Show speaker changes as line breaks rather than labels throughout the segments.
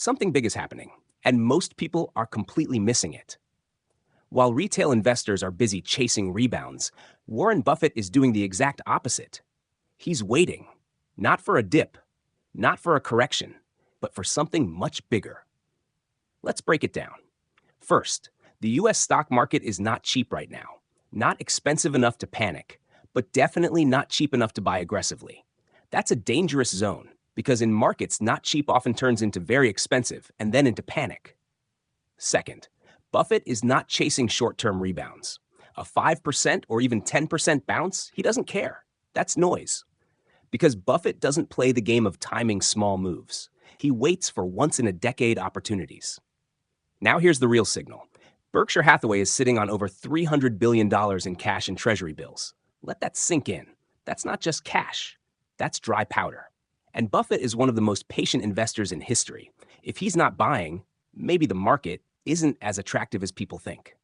Something big is happening, and most people are completely missing it. While retail investors are busy chasing rebounds, Warren Buffett is doing the exact opposite. He's waiting, not for a dip, not for a correction, but for something much bigger. Let's break it down. First, the US stock market is not cheap right now. Not expensive enough to panic, but definitely not cheap enough to buy aggressively. That's a dangerous zone, because in markets, not cheap often turns into very expensive and then into panic. Second, Buffett is not chasing short-term rebounds. A 5% or even 10% bounce, he doesn't care. That's noise. Because Buffett doesn't play the game of timing small moves. He waits for once-in-a-decade opportunities. Now here's the real signal. Berkshire Hathaway is sitting on over $300 billion in cash and treasury bills. Let that sink in. That's not just cash. That's dry powder. And Buffett is one of the most patient investors in history. If he's not buying, maybe the market isn't as attractive as people think.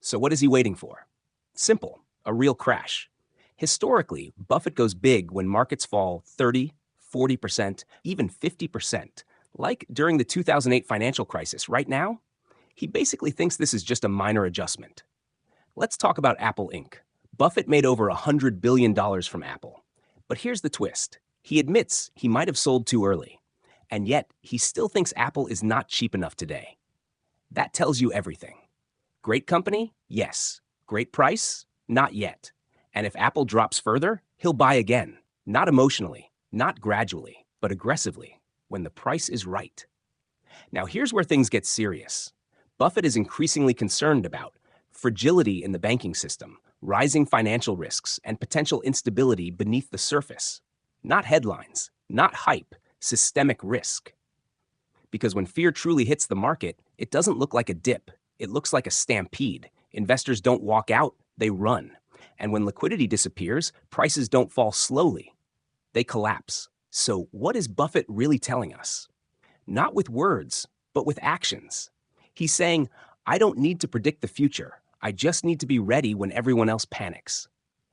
So what is he waiting for? Simple, a real crash. Historically, Buffett goes big when markets fall 30, 40%, even 50%. Like during the 2008 financial crisis. Right now, he basically thinks this is just a minor adjustment. Let's talk about Apple Inc. Buffett made over $100 billion from Apple. But here's the twist. He admits he might have sold too early. And yet, he still thinks Apple is not cheap enough today. That tells you everything. Great company? Yes. Great price? Not yet. And if Apple drops further, he'll buy again. Not emotionally, not gradually, but aggressively, when the price is right. Now here's where things get serious. Buffett is increasingly concerned about fragility in the banking system, rising financial risks, and potential instability beneath the surface. Not headlines, not hype, systemic risk. Because when fear truly hits the market, it doesn't look like a dip. It looks like a stampede. Investors don't walk out, they run. And when liquidity disappears, prices don't fall slowly. They collapse. So what is Buffett really telling us? Not with words, but with actions. He's saying, I don't need to predict the future. I just need to be ready when everyone else panics.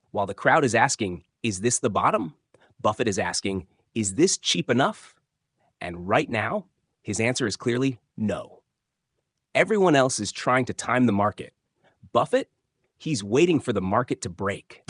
While the crowd is asking, is this the bottom? Buffett is asking, is this cheap enough? And right now, his answer is clearly no. Everyone else is trying to time the market. Buffett, he's waiting for the market to break.